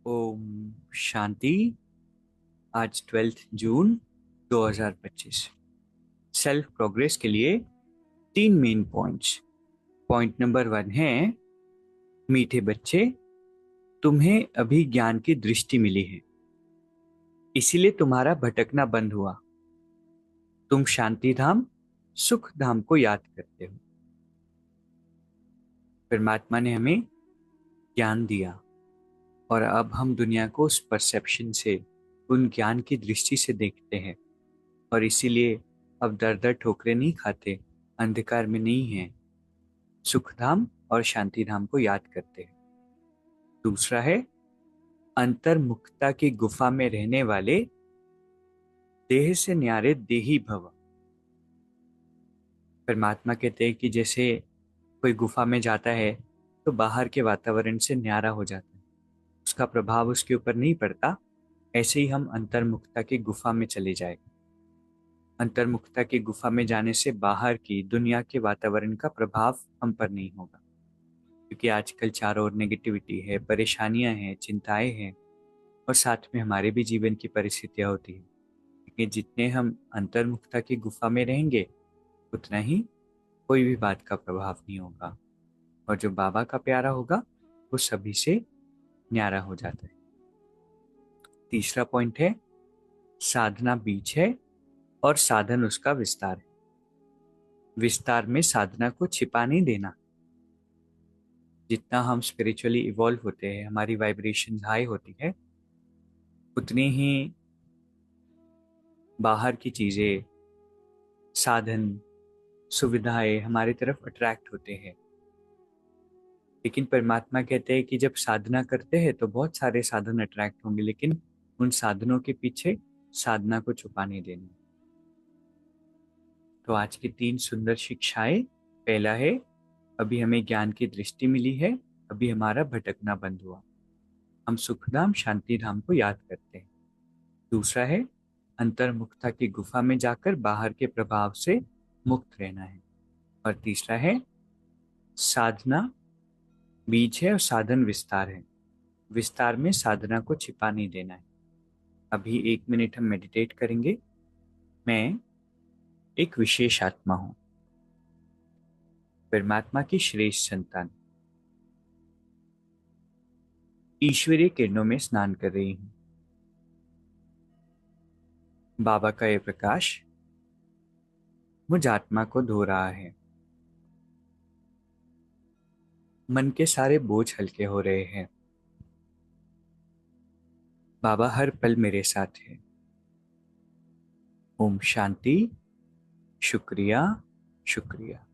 ओम शांति। आज 12 जून 2025। Self progress के लिए 3 मेन पॉइंट्स। पॉइंट नंबर 1 है, मीठे बच्चे, तुम्हें अभी ज्ञान की दृष्टि मिली है, इसीलिए तुम्हारा भटकना बंद हुआ। तुम शांति धाम, सुख धाम को याद करते हो। परमात्मा ने हमें ज्ञान दिया और अब हम दुनिया को उस परसेप्शन से, उन ज्ञान की दृष्टि से देखते हैं, और इसीलिए अब दर दर ठोकरे नहीं खाते, अंधकार में नहीं हैं, सुखधाम और शांति धाम को याद करते हैं। दूसरा है, अंतर्मुखता की गुफा में रहने वाले देह से न्यारे देही भव। परमात्मा कहते हैं कि जैसे कोई गुफा में जाता है तो बाहर के वातावरण से न्यारा हो जाता है, उसका प्रभाव उसके ऊपर नहीं पड़ता। ऐसे ही हम अंतर्मुखता की गुफा में चले जाएंगे। अंतर्मुखता की गुफा में जाने से बाहर की दुनिया के वातावरण का प्रभाव हम पर नहीं होगा, क्योंकि आजकल चारों ओर नेगेटिविटी है, परेशानियां हैं, चिंताएं हैं, और साथ में हमारे भी जीवन की परिस्थितियां होती हैं। लेकिन जितने हम अंतर्मुखता की गुफा में रहेंगे, उतना ही कोई भी बात का प्रभाव नहीं होगा, और जो बाबा का प्यारा होगा वो सभी से न्यारा हो जाता है। तीसरा पॉइंट है, साधना बीज है और साधन उसका विस्तार है। विस्तार में साधना को छिपा नहीं देना। जितना हम स्पिरिचुअली इवॉल्व होते हैं, हमारी वाइब्रेशन हाई होती है, उतनी ही बाहर की चीजें, साधन, सुविधाएं हमारी तरफ अट्रैक्ट होते हैं। लेकिन परमात्मा कहते हैं कि जब साधना करते हैं तो बहुत सारे साधन अट्रैक्ट होंगे, लेकिन उन साधनों के पीछे साधना को छुपा नहीं देना। तो आज की 3 सुंदर शिक्षाएं। पहला है, अभी हमें ज्ञान की दृष्टि मिली है, अभी हमारा भटकना बंद हुआ, हम सुखधाम शांति धाम को याद करते हैं। दूसरा है, अंतर्मुखता की गुफा में जाकर बाहर के प्रभाव से मुक्त रहना है। और तीसरा है, साधना बीज है और साधन विस्तार है। विस्तार में साधना को छिपा नहीं देना है। अभी 1 मिनट हम मेडिटेट करेंगे। मैं एक विशेष आत्मा हूं, परमात्मा की श्रेष्ठ संतान, ईश्वरीय किरणों में स्नान कर रही हूं। बाबा का यह प्रकाश मुझ आत्मा को धो रहा है। मन के सारे बोझ हल्के हो रहे हैं। बाबा हर पल मेरे साथ है। ओम शांति। शुक्रिया, शुक्रिया।